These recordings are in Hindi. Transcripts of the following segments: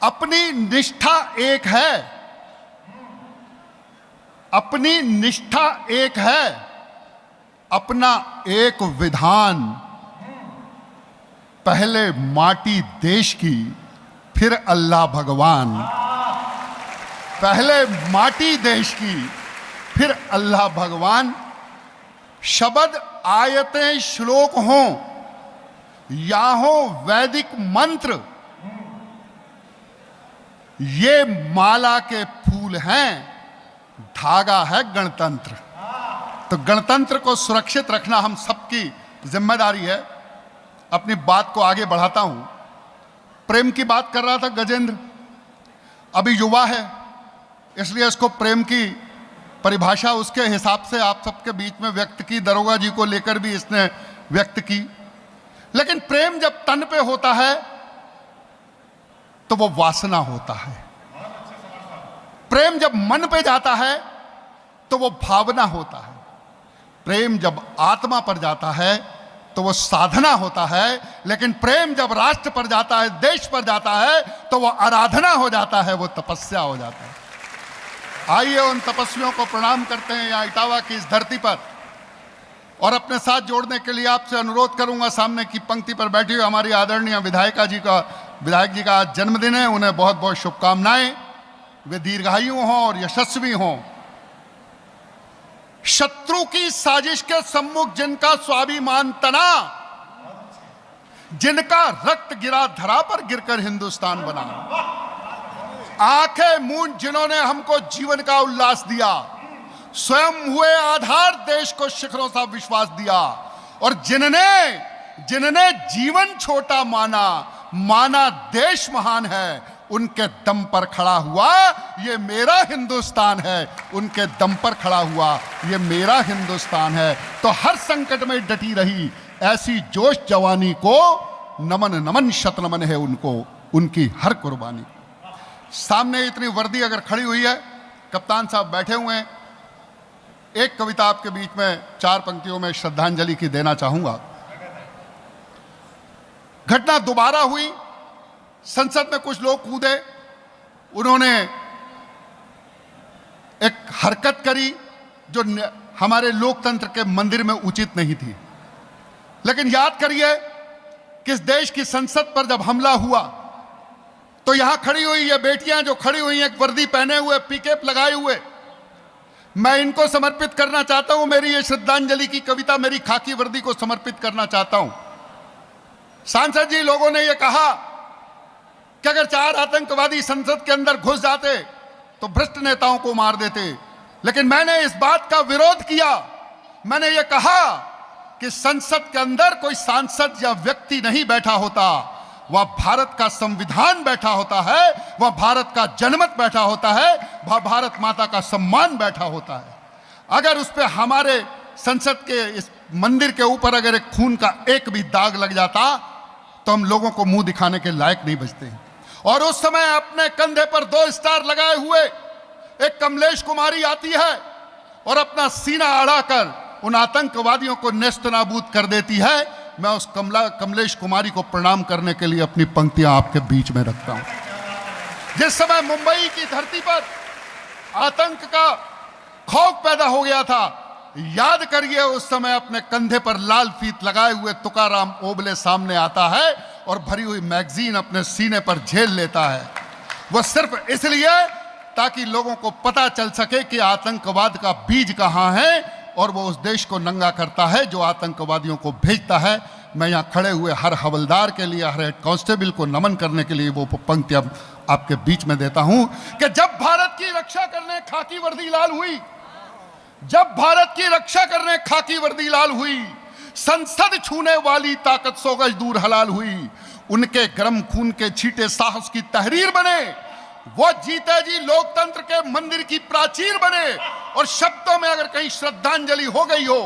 अपनी निष्ठा एक है, अपनी निष्ठा एक है, अपना एक विधान। पहले माटी देश की, फिर अल्लाह भगवान। पहले माटी देश की, फिर अल्लाह भगवान। शब्द आयतें श्लोक हों या हो वैदिक मंत्र, ये माला के फूल हैं, धागा है गणतंत्र। तो गणतंत्र को सुरक्षित रखना हम सबकी जिम्मेदारी है। अपनी बात को आगे बढ़ाता हूं। प्रेम की बात कर रहा था गजेंद्र, अभी युवा है इसलिए इसको प्रेम की परिभाषा उसके हिसाब से आप सबके बीच में व्यक्त की, दरोगा जी को लेकर भी इसने व्यक्त की। लेकिन प्रेम जब तन पे होता है तो वो वासना होता है। प्रेम जब मन पे जाता है तो वो भावना होता है। प्रेम जब आत्मा पर जाता है तो वो साधना होता है। लेकिन प्रेम जब राष्ट्र पर जाता है, देश पर जाता है, तो वो आराधना हो जाता है, वो तपस्या हो जाता है। आइए उन तपस्वियों को प्रणाम करते हैं यहाँ इटावा की इस धरती पर। और अपने साथ जोड़ने के लिए आपसे अनुरोध करूंगा, सामने की पंक्ति पर बैठी हुई हमारी आदरणीय विधायक जी का आज जन्मदिन है, उन्हें बहुत बहुत शुभकामनाएं। वे दीर्घायु हों और यशस्वी हों। शत्रु की साजिश के सम्मुख जिनका स्वाभिमान तना, जिनका रक्त गिरा धरा पर गिरकर हिंदुस्तान बना, आंखें मूंद जिन्होंने हमको जीवन का उल्लास दिया, स्वयं हुए आधार देश को शिखरों सा विश्वास दिया, और जिनने जीवन छोटा माना देश महान है, उनके दम पर खड़ा हुआ ये मेरा हिंदुस्तान है। उनके दम पर खड़ा हुआ ये मेरा हिंदुस्तान है। तो हर संकट में डटी रही ऐसी जोश जवानी को नमन नमन शत नमन है उनको, उनकी हर कुर्बानी। सामने इतनी वर्दी अगर खड़ी हुई है, कप्तान साहब बैठे हुए हैं, एक कविता आपके बीच में 4 पंक्तियों में श्रद्धांजलि की देना चाहूंगा। घटना दोबारा हुई, संसद में कुछ लोग कूदे, उन्होंने एक हरकत करी जो हमारे लोकतंत्र के मंदिर में उचित नहीं थी। लेकिन याद करिए कि इस देश की संसद पर जब हमला हुआ तो यहां खड़ी हुई ये बेटियां जो खड़ी हुई एक वर्दी पहने हुए, पीकेप लगाए हुए, मैं इनको समर्पित करना चाहता हूं। मेरी ये श्रद्धांजलि की कविता मेरी खाकी वर्दी को समर्पित करना चाहता हूं। सांसद जी, लोगों ने यह कहा कि अगर 4 आतंकवादी संसद के अंदर घुस जाते तो भ्रष्ट नेताओं को मार देते। लेकिन मैंने इस बात का विरोध किया। मैंने ये कहा कि संसद के अंदर कोई सांसद या व्यक्ति नहीं बैठा होता, वह भारत का संविधान बैठा होता है, वह भारत का जनमत बैठा होता है, वह भारत माता का सम्मान बैठा होता है। अगर उस पर हमारे संसद के इस मंदिर के ऊपर अगर एक खून का एक भी दाग लग जाता तो हम लोगों को मुंह दिखाने के लायक नहीं बचते। और उस समय अपने कंधे पर 2 स्टार लगाए हुए एक कमलेश कुमारी आती है और अपना सीना अड़ाकर उन आतंकवादियों को नेस्तनाबूद कर देती है। मैं उस कमलेश कुमारी को प्रणाम करने के लिए अपनी पंक्तियां आपके बीच में रखता हूं। जिस समय मुंबई की धरती पर आतंक का खौफ पैदा हो गया था, याद करिए उस समय अपने कंधे पर लाल फीत लगाए हुए तुकाराम ओबले सामने आता है और भरी हुई मैगजीन अपने सीने पर झेल लेता है। वह सिर्फ इसलिए ताकि लोगों को पता चल सके कि आतंकवाद का बीज कहां है, और वो उस देश को नंगा करता है जो आतंकवादियों को भेजता है। मैं यहाँ खड़े हुए हर हवलदार के लिए, हर हेड कांस्टेबल को नमन करने के लिए वो पंक्ति अब आपके बीच में देता हूं कि जब भारत की रक्षा करने खाकी वर्दी लाल हुई, जब भारत की रक्षा करने खाकी वर्दी लाल हुई, संसद छूने वाली ताकत 100 गज दूर हलाल हुई, उनके गर्म खून के छींटे साहस की तहरीर बने, वो जीते जी लोकतंत्र के मंदिर की प्राचीर बने। और शब्दों में अगर कहीं श्रद्धांजलि हो गई हो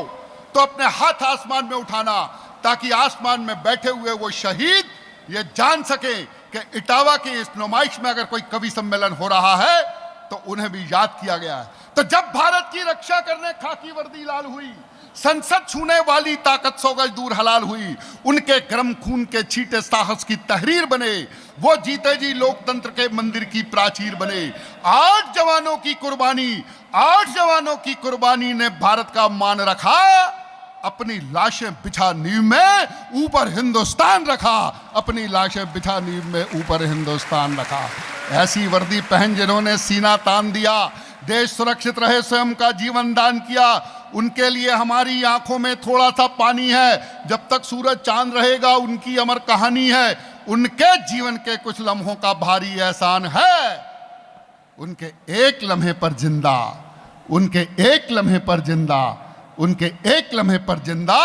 तो अपने हाथ आसमान में उठाना, ताकि आसमान में बैठे हुए वो शहीद ये जान सके कि इटावा की इस नुमाइश में अगर कोई कवि सम्मेलन हो रहा है तो उन्हें भी याद किया गया है। तो जब भारत की रक्षा करने खाकी वर्दी लाल हुई, संसद छूने वाली ताकत 100 गज दूर हलाल हुई, उनके गर्म खून के छींटे साहस की तहरीर बने, वो जीते जी लोकतंत्र के मंदिर की प्राचीर बने। 8 जवानों की कुर्बानी, 8 जवानों की कुर्बानी ने भारत का मान रखा, अपनी लाशें बिछा नींव में ऊपर हिंदुस्तान रखा, अपनी लाशें बिछा नींव में ऊपर हिंदुस्तान रखा। ऐसी वर्दी पहन जिन्होंने सीना तान दिया, देश सुरक्षित रहे स्वयं का जीवन दान किया, उनके लिए हमारी आंखों में थोड़ा सा पानी है। जब तक सूरज चांद रहेगा उनकी अमर कहानी है, उनके जीवन के कुछ लम्हों का भारी एहसान है। उनके एक लम्हे पर जिंदा, उनके एक लम्हे पर जिंदा, उनके एक लम्हे पर जिंदा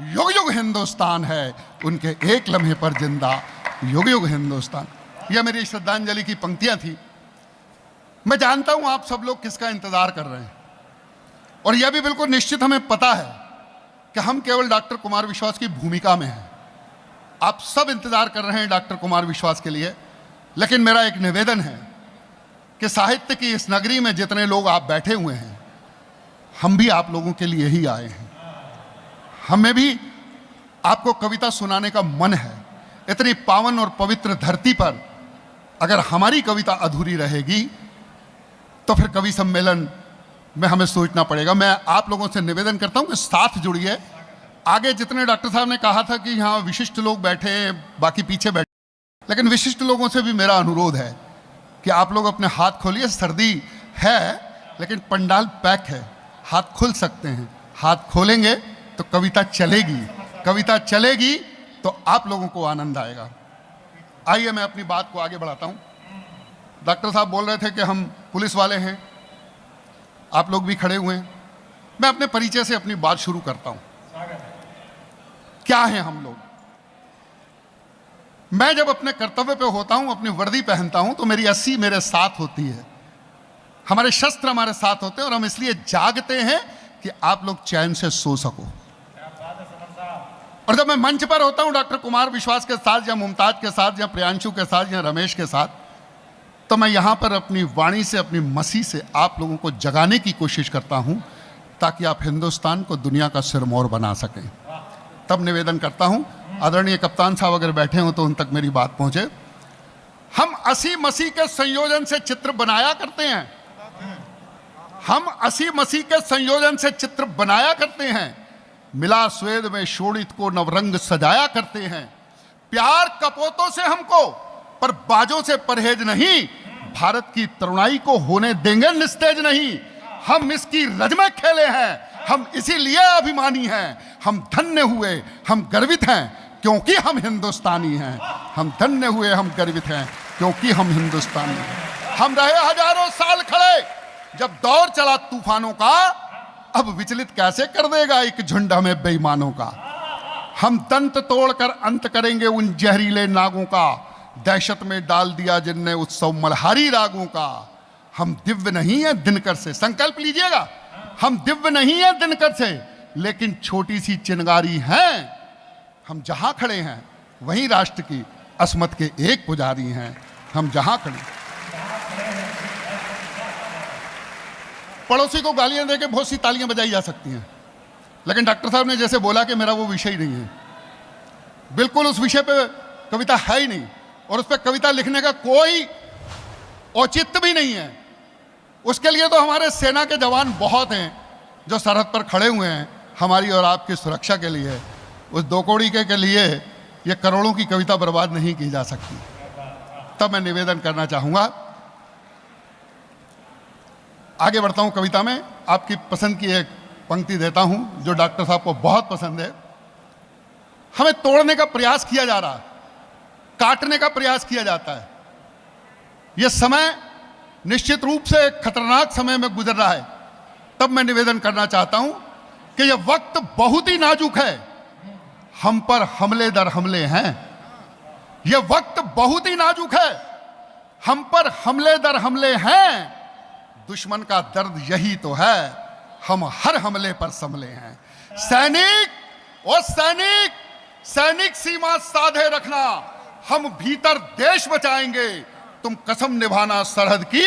युग युग हिंदुस्तान है। उनके एक लम्हे पर जिंदा युग युग हिंदुस्तान। यह मेरी श्रद्धांजलि की पंक्तियां थी। मैं जानता हूं आप सब लोग किसका इंतजार कर रहे हैं, और यह भी बिल्कुल निश्चित हमें पता है कि हम केवल डॉक्टर कुमार विश्वास की भूमिका में हैं। आप सब इंतजार कर रहे हैं डॉक्टर कुमार विश्वास के लिए, लेकिन मेरा एक निवेदन है कि साहित्य की इस नगरी में जितने लोग आप बैठे हुए हैं, हम भी आप लोगों के लिए ही आए हैं। हमें भी आपको कविता सुनाने का मन है। इतनी पावन और पवित्र धरती पर अगर हमारी कविता अधूरी रहेगी तो फिर कवि सम्मेलन में हमें सोचना पड़ेगा। मैं आप लोगों से निवेदन करता हूं कि साथ जुड़िए। आगे जितने डॉक्टर साहब ने कहा था कि यहाँ विशिष्ट लोग बैठे हैं, बाकी पीछे बैठे, लेकिन विशिष्ट लोगों से भी मेरा अनुरोध है कि आप लोग अपने हाथ खोलिए। सर्दी है लेकिन पंडाल पैक है, हाथ खुल सकते हैं। हाथ खोलेंगे तो कविता चलेगी, कविता चलेगी तो आप लोगों को आनंद आएगा। आइए मैं अपनी बात को आगे बढ़ाता हूं। डॉक्टर साहब बोल रहे थे कि हम पुलिस वाले हैं, आप लोग भी खड़े हुए हैं। मैं अपने परिचय से अपनी बात शुरू करता हूं। क्या हैं हम लोग? मैं जब अपने कर्तव्य पे होता हूं, अपनी वर्दी पहनता हूं, तो मेरी अस्सी मेरे साथ होती है, हमारे शस्त्र हमारे साथ होते हैं, और हम इसलिए जागते हैं कि आप लोग चैन से सो सको। और जब मैं मंच पर होता हूं डॉक्टर कुमार विश्वास के साथ, या मुमताज के साथ, या प्रियांशु के साथ, या रमेश के साथ, तो मैं यहां पर अपनी वाणी से, अपनी मसी से आप लोगों को जगाने की कोशिश करता हूं ताकि आप हिंदुस्तान को दुनिया का सिरमौर बना सकें। तब निवेदन करता हूं, आदरणीय कप्तान साहब अगर बैठे हों तो उन तक मेरी बात पहुंचे। हम 80 मसीह के संयोजन से चित्र बनाया करते हैं, हम 80 मसीह के संयोजन से चित्र बनाया करते हैं। मिला स्वेद में शोणित को नवरंग सजाया करते हैं। प्यार कपोतों से हमको, पर बाजों से परहेज नहीं। भारत की तरुणाई को होने देंगे निस्तेज नहीं। हम इसकी रज में खेले हैं, हम इसीलिए अभिमानी हैं। हम धन्य हुए, हम गर्वित हैं क्योंकि हम हिंदुस्तानी हैं। हम धन्य हुए, हम गर्वित हैं क्योंकि हम हिंदुस्तानी हैं। हम रहे हजारों साल खड़े जब दौर चला तूफानों का, अब विचलित कैसे कर देगा एक झुंड हमें बेईमानों का। हम दंत तोड़कर अंत करेंगे उन जहरीले नागों का, दहशत में डाल दिया जिनने उत्सव मल्हारी रागों का। हम दिव्य नहीं है दिनकर से, संकल्प लीजिएगा, हम दिव्य नहीं है दिनकर से, लेकिन छोटी सी चिनगारी हैं। हम जहां खड़े हैं वहीं राष्ट्र की असमत के एक पुजारी हैं। हम जहां खड़े, पड़ोसी को गालियां देके बहुत सी तालियां बजाई जा सकती हैं, लेकिन डॉक्टर साहब ने जैसे बोला कि मेरा वो विषय नहीं है, बिल्कुल उस विषय पे कविता है ही नहीं, और उस पर कविता लिखने का कोई औचित्य भी नहीं है। उसके लिए तो हमारे सेना के जवान बहुत हैं जो सरहद पर खड़े हुए हैं हमारी और आपकी सुरक्षा के लिए। उस दो कौड़ी के लिए ये करोड़ों की कविता बर्बाद नहीं की जा सकती। तब मैं निवेदन करना चाहूंगा, आगे बढ़ता हूं कविता में। आपकी पसंद की एक पंक्ति देता हूं जो डॉक्टर साहब को बहुत पसंद है। हमें तोड़ने का प्रयास किया जा रहा है, काटने का प्रयास किया जाता है। यह समय निश्चित रूप से एक खतरनाक समय में गुजर रहा है। तब मैं निवेदन करना चाहता हूं कि यह वक्त बहुत ही नाजुक है, हम पर हमले दर हमले हैं। यह वक्त बहुत ही नाजुक है, हम पर हमले दर हमले हैं। दुश्मन का दर्द यही तो है, हम हर हमले पर संभले हैं। सैनिक और सैनिक, सैनिक सीमा साधे रखना, हम भीतर देश बचाएंगे। तुम कसम निभाना सरहद की,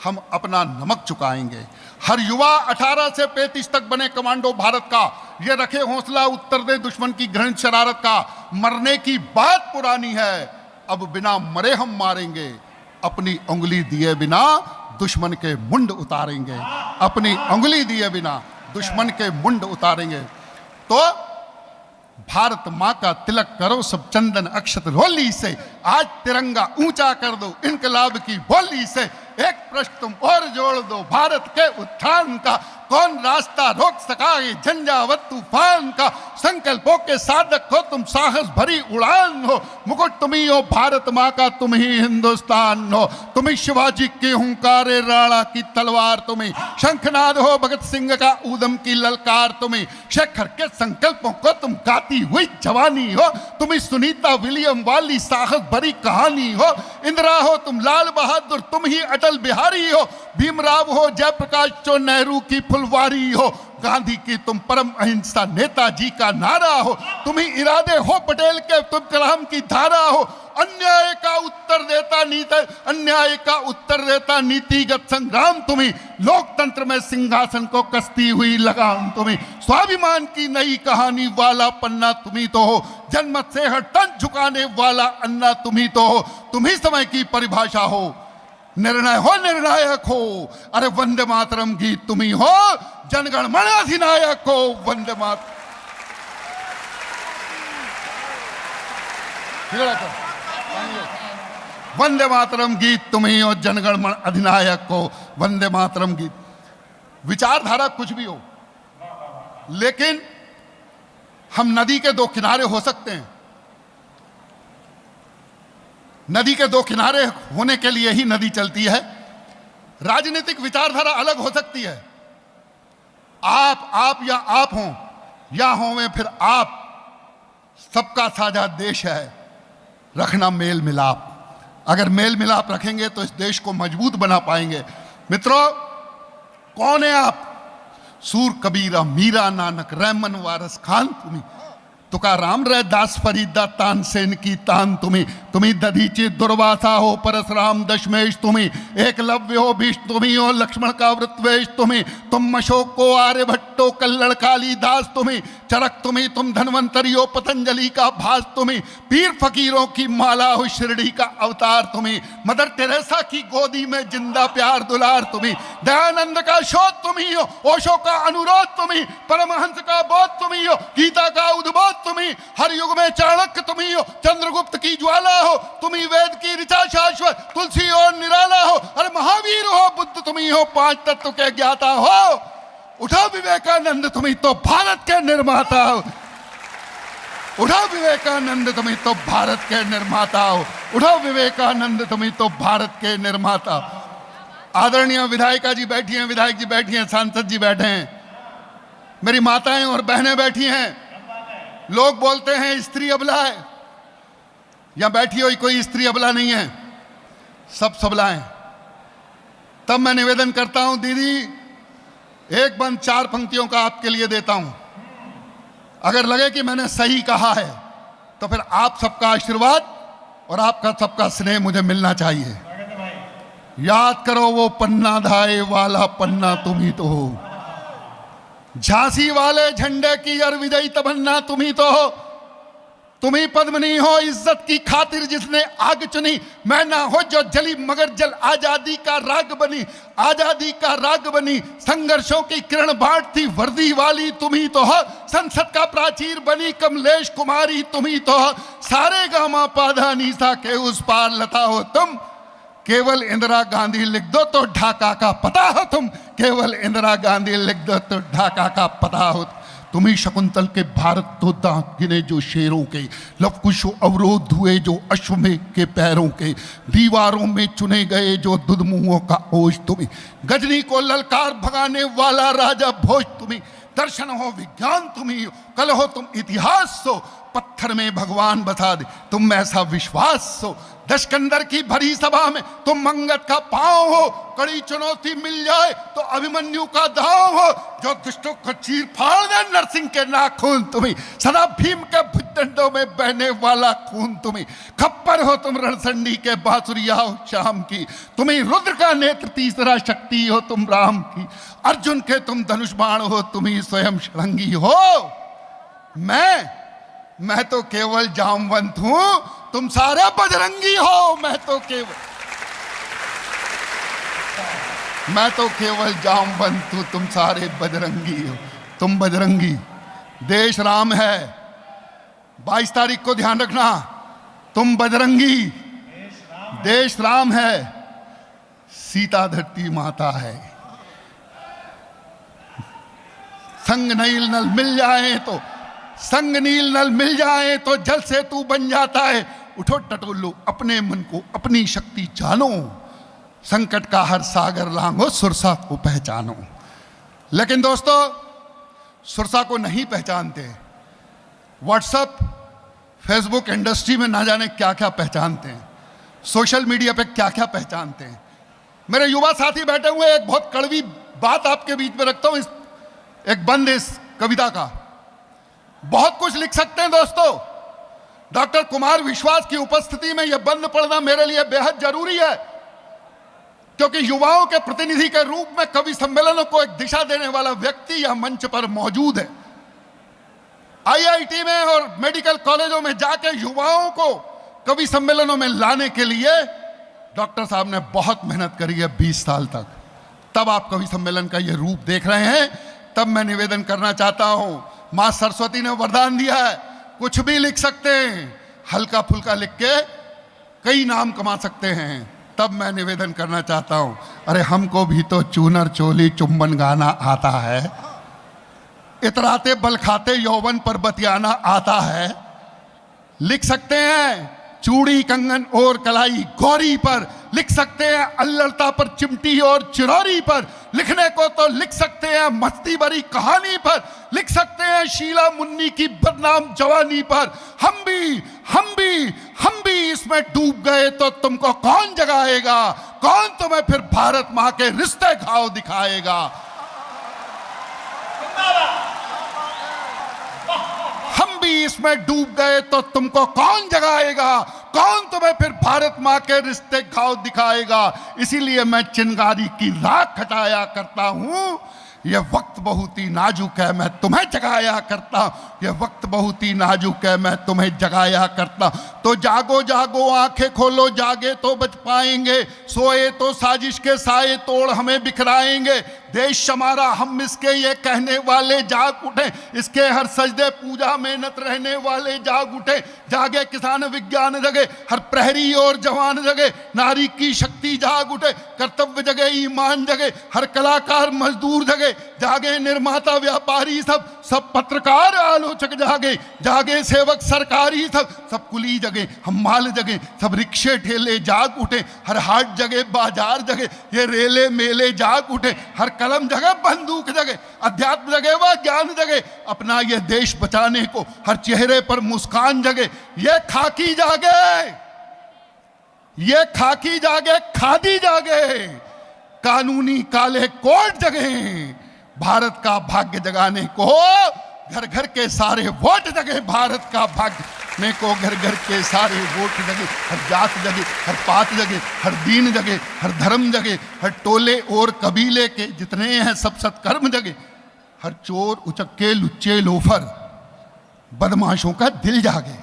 हम अपना नमक चुकाएंगे। हर युवा 18 से 35 तक बने कमांडो भारत का, ये रखे हौसला उत्तर दे दुश्मन की घृणित शरारत का। मरने की बात पुरानी है, अब बिना मरे हम मारेंगे। अपनी उंगली दिए बिना दुश्मन के मुंड उतारेंगे। अपनी उंगली दिए बिना दुश्मन के मुंड उतारेंगे। तो भारत माँ का तिलक करो सब चंदन अक्षत रोली से, आज तिरंगा ऊंचा कर दो इनकलाब की बोली से। एक प्रश्न तुम और जोड़ दो भारत के उत्थान का, कौन रास्ता रोक सका ये झंझावत तूफान का। संकल्पों के साधक हो तुम, साहस भरी उड़ान हो, मुकुट तुम ही हो भारत माँ का, तुम ही हिंदुस्तान हो। तुम ही शिवाजी के हुंकारे राणा की तलवार, तुम ही शंखनाद हो भगत सिंह का ऊधम की ललकार, तुम ही शेखर के संकल्पों को तुम गाती हुई जवानी हो। तुम ही सुनीता विलियम वाली साहस भरी कहानी हो। इंदिरा हो तुम लाल बहादुर, तुम ही अटल बिहारी हो। भीमराव हो जयप्रकाश जो नेहरू की फुलवारी हो। गांधी की तुम परम अहिंसा नेताजी का नारा हो। तुम ही इरादे हो पटेल के, तुम कलाम की धारा हो। अन्याय का उत्तर देता नीतिगत संग्राम तुम ही। लोकतंत्र में सिंहासन को कसती हुई लगाम तुम ही। स्वाभिमान की नई कहानी वाला पन्ना तुम ही तो हो। जनमत से हर तन झुकाने वाला अन्ना तुम ही तो हो। तुम ही समय की परिभाषा हो, निर्णय हो निर्णायक हो। अरे वंदे मातरम गीत तुम ही हो, जनगण मन अधिनायक हो। वंदे मातरम, वंदे मातरम गीत तुम ही हो, जनगण मन अधिनायक हो। वंदे मातरम गीत। विचारधारा कुछ भी हो, लेकिन हम नदी के दो किनारे हो सकते हैं। नदी के दो किनारे होने के लिए ही नदी चलती है। राजनीतिक विचारधारा अलग हो सकती है। आप या आप हों या हों फिर आप, सबका साझा देश है, रखना मेल मिलाप। अगर मेल मिलाप रखेंगे तो इस देश को मजबूत बना पाएंगे। मित्रों, कौन है आप? सूर कबीरा मीरा नानक रैमन वारस खान तुम्ही, तुकाराम रैदास फरीदा तानसेन की तान तुम्ही दधीची दुर्वासा हो परशुराम दशमेश तुम्ही, एकलव्य हो भीष्म तुम्ही हो लक्ष्मण का वृत्वेश तुम्ही, तुम अशोक को आर्यभट्टो कल्लड़ कालिदास तुम्ही, चरक तुम्ही तुम धन्वंतरी हो पतंजलि का भास तुम्ही, पीर फकीरों की माला हो शिरडी का अवतार तुम्ही, मदर टेरेसा की गोदी में जिंदा प्यार दुलार तुम्ही, दयानंद का शोध तुम्ही हो, ओशो का अनुरोध तुम्ही, परमहंस का बोध तुम्ही हो, गीता का उद्बोध तुम्ही, हर युग में चाणक्य तुम्ही हो, चंद्रगुप्त की ज्वाला हो, तुम्ही वेद की ऋचा शाश्वत, तुलसी और निराला हो, अरे महावीर हो बुद्ध तुम्ही हो, पांच तत्व के ज्ञाता हो, उठो विवेकानंद तुम्ही तो भारत के निर्माता हो, उठो विवेकानंद तुम्ही तो भारत के निर्माता हो, उठो विवेकानंद तुम्ही तो भारत के निर्माता। आदरणीय विधायिका जी बैठी हैं, विधायक जी बैठी हैं, सांसद जी बैठे हैं, मेरी माताएं और बहनें बैठी हैं। लोग बोलते हैं स्त्री अबला है, यहां बैठी हुई कोई स्त्री अबला नहीं है, सब सबला है। तब मैं निवेदन करता हूं, दीदी एक बंद चार पंक्तियों का आपके लिए देता हूं, अगर लगे कि मैंने सही कहा है तो फिर आप सबका आशीर्वाद और आपका सबका स्नेह मुझे मिलना चाहिए। याद करो वो पन्ना धाए वाला पन्ना तुम ही तो हो, झांसी वाले झंडे की अर विजयी तमन्ना तुम ही तो हो, तुम ही पद्मनी हो इज्जत की खातिर जिसने आग चुनी, मैं ना हो जो जली मगर जल आजादी का राग बनी, आजादी का राग बनी, संघर्षों की किरण बांट थी वर्दी वाली तुम ही तो हो, संसद का प्राचीर बनी कमलेश कुमारी तुम ही तो हो, सारे गामा पाधा नीसा के उस पार लता हो तुम, केवल इंदिरा गांधी लिख दो तो ढाका का पता हो तुम, केवल इंदिरा गांधी लिख दो तो ढाका का पता हो। तुम ही शकुंतल के भारत तो दांत गिने जो शेरों के, लवकुश अवरोध हुए जो अश्वमेघ के पैरों के, दीवारों में चुने गए जो दुधमुहों का ओज तुम्ही, गजनी को ललकार भगाने वाला राजा भोज तुम्ही, दर्शन हो विज्ञान तुम्ही, कल हो तुम इतिहास हो, पत्थर में भगवान बता दे तुम ऐसा विश्वास हो, दशकंदर की भरी सभा में तुम मंगत का पांव हो, कड़ी चुनौती मिल जाए तो अभिमन्यु का दांव हो, जो दुष्टों को चीर फाड़ दे नरसिंह के नाखून तुम्ही, सदा भीम के भुजदंडों में बहने वाला खून तुम्ही, खप्पर हो तुम रणसंडी के बांसुरिया हो श्याम की, तुम्ही रुद्र का नेत्र तीसरा शक्ति हो तुम राम की, अर्जुन के तुम धनुष बाण हो तुम्ही स्वयं षडंगी हो। मैं तो केवल जामवंत हूं, तुम सारे बजरंगी हो। मैं तो केवल जामवंत हूं, तुम सारे बजरंगी हो। तुम बजरंगी, देश राम है, 22 तारीख को ध्यान रखना। तुम बजरंगी, देश राम है, सीता धरती माता है। संग नील नल मिल जाए तो, संग नील नल मिल जाए तो जल से तू बन जाता है। उठो टटोलो अपने मन को, अपनी शक्ति जानो, संकट का हर सागर लांघो, सुरसा को पहचानो। लेकिन दोस्तों, सुरसा को नहीं पहचानते। व्हाट्सएप, फेसबुक इंडस्ट्री में ना जाने क्या क्या पहचानते हैं, सोशल मीडिया पे क्या क्या पहचानते हैं। मेरे युवा साथी बैठे हुए, एक बहुत कड़वी बात आपके बीच में रखता हूं, एक बंद इस कविता का। बहुत कुछ लिख सकते हैं दोस्तों। डॉक्टर कुमार विश्वास की उपस्थिति में यह बंद पढ़ना मेरे लिए बेहद जरूरी है, क्योंकि युवाओं के प्रतिनिधि के रूप में कवि सम्मेलनों को एक दिशा देने वाला व्यक्ति यह मंच पर मौजूद है। आईआईटी में और मेडिकल कॉलेजों में जाके युवाओं को कवि सम्मेलनों में लाने के लिए डॉक्टर साहब ने बहुत मेहनत करी है 20 साल तक। तब आप कवि सम्मेलन का यह रूप देख रहे हैं। तब मैं निवेदन करना चाहता हूं, मां सरस्वती ने वरदान दिया है, कुछ भी लिख सकते हैं, हल्का फुल्का लिख के कई नाम कमा सकते हैं। तब मैं निवेदन करना चाहता हूं, अरे हमको भी तो चूनर चोली चुंबन गाना आता है, इतराते बल खाते यौवन पर बतियाना आता है। लिख सकते हैं चूड़ी कंगन और कलाई गौरी पर, लिख सकते हैं अल्लड़ता पर चिमटी और चिरौरी पर, लिखने को तो लिख सकते हैं मस्ती भरी कहानी पर, लिख सकते हैं शीला मुन्नी की बदनाम जवानी पर। हम भी इसमें डूब गए तो तुमको कौन जगाएगा, कौन तुम्हें फिर भारत मां के रिश्ते घाव दिखाएगा। हम भी इसमें डूब गए तो तुमको कौन जगाएगा, कौन तुम्हें फिर भारत मां के रिश्ते घाव दिखाएगा। इसीलिए मैं चिंगारी की राख हटाया करता हूं, यह वक्त बहुत ही नाजुक है, मैं तुम्हें जगाया करता हूं। यह वक्त बहुत ही नाजुक है, मैं तुम्हें जगाया करता। तो जागो जागो आंखें खोलो, जागे तो बच पाएंगे, सोए तो साजिश के साए तोड़ हमें बिखराएंगे। देश हमारा हम इसके ये कहने वाले जाग उठे, इसके हर सजदे पूजा मेहनत रहने वाले जाग उठे। जागे किसान विज्ञान जगे, हर प्रहरी और जवान जगे, नारी की शक्ति जाग उठे, कर्तव्य जगे ईमान जगे, हर कलाकार मजदूर जगे, जागे निर्माता व्यापारी सब पत्रकार आलोचक जागे, जागे सेवक सरकारी सब कुली जगे, हम माल जगे, सब रिक्शे ठेले जाग उठे, हर हाट जगे बाजार जगे, ये रेले मेले जाग उठे, हर कलम जगे बंदूक जगे, अध्यात्म जगे व ज्ञान जगे, अपना ये देश बचाने को हर चेहरे पर मुस्कान जगे। ये खाकी जागे, ये खाकी जागे, खादी जागे, कानूनी काले कोट जगे, भारत का भाग्य जगाने को घर घर के सारे वोट जगे, भारत का भाग्य को घर घर के सारे वोट जगे, हर जात जगे, हर पात जगे, हर दीन जगे, हर धर्म जगे, हर टोले और कबीले के जितने हैं सब सत्कर्म जगे, हर चोर उचक्के लुच्चे लोफर बदमाशों का दिल जागे।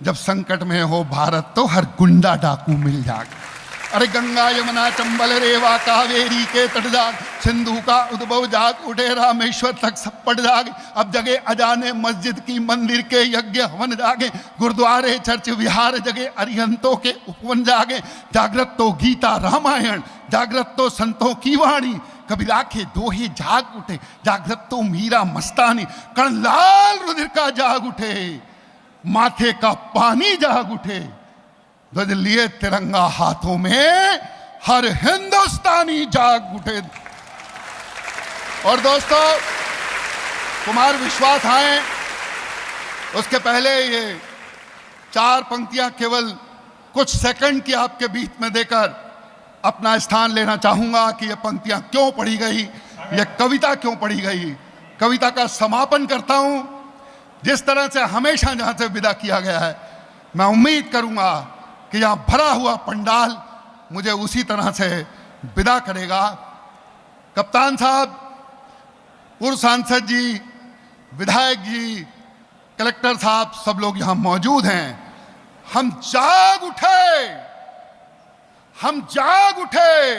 जब संकट में हो भारत तो हर गुंडा डाकू मिल जागे। अरे गंगा यमुना चंबल रेवा कावेरी के तट जाग, सिंधु का उद्भव जाग उठे, रामेश्वर तक सब पट जागे। अब जगे अजाने मस्जिद की मंदिर के यज्ञ हवन जागे, गुरुद्वारे चर्च विहार जगे, अरिहंतों के उपवन जागे। जागृत तो गीता रामायण, जागृत तो संतों की वाणी, कबीरा के दोहे जाग उठे, जागृत तो मीरा मस्तानी, कण लाल रुधिर का जाग उठे, माथे का पानी जाग उठे, ध्वज लिए तिरंगा हाथों में हर हिंदुस्तानी जाग उठे। और दोस्तों, कुमार विश्वास आए उसके पहले ये 4 पंक्तियां केवल कुछ सेकंड की आपके बीच में देकर अपना स्थान लेना चाहूंगा कि ये पंक्तियां क्यों पढ़ी गई, ये कविता क्यों पढ़ी गई। कविता का समापन करता हूं। जिस तरह से हमेशा जहां से विदा किया गया है, मैं उम्मीद करूंगा कि यहां भरा हुआ पंडाल मुझे उसी तरह से विदा करेगा। कप्तान साहब, पूर्व सांसद जी, विधायक जी, कलेक्टर साहब, सब लोग यहां मौजूद हैं। हम जाग उठे, हम जाग उठे,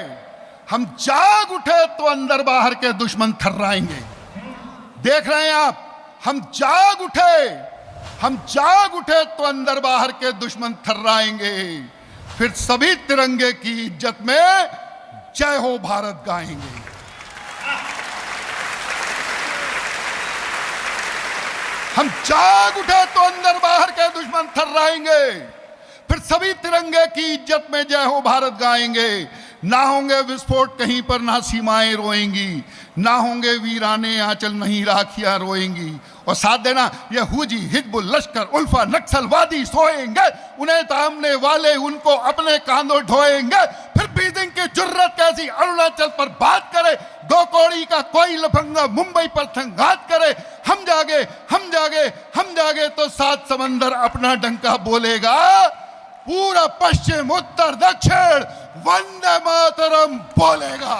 हम जाग उठे तो अंदर बाहर के दुश्मन थर्राएंगे। देख रहे हैं आप, हम जाग उठे, हम जाग उठे तो अंदर बाहर के दुश्मन थर्राएंगे। फिर सभी तिरंगे की इज्जत में जय हो भारत गाएंगे। हम जाग उठे तो अंदर बाहर के दुश्मन थर्राएंगे। फिर सभी तिरंगे की इज्जत में जय हो भारत गाएंगे। ना होंगे विस्फोट कहीं पर, ना सीमाएं रोएंगी, ना होंगे वीराने आंचल, नहीं राखियां रोएंगी। और साथ देना, ये हुजी, हिजबुल, लश्कर, उल्फा, नक्सलवादी सोएंगे, उन्हें तामने वाले उनको अपने कांधों ढोएंगे। फिर बीजिंग की जुर्रत कैसी अरुणाचल पर बात करे, दो कौड़ी का कोई लफंगा मुंबई पर संघात करे। हम जागे, हम जागे, हम जागे तो सात समंदर अपना डंका बोलेगा। पूरा पश्चिम उत्तर दक्षिण वंदे मातरम बोलेगा।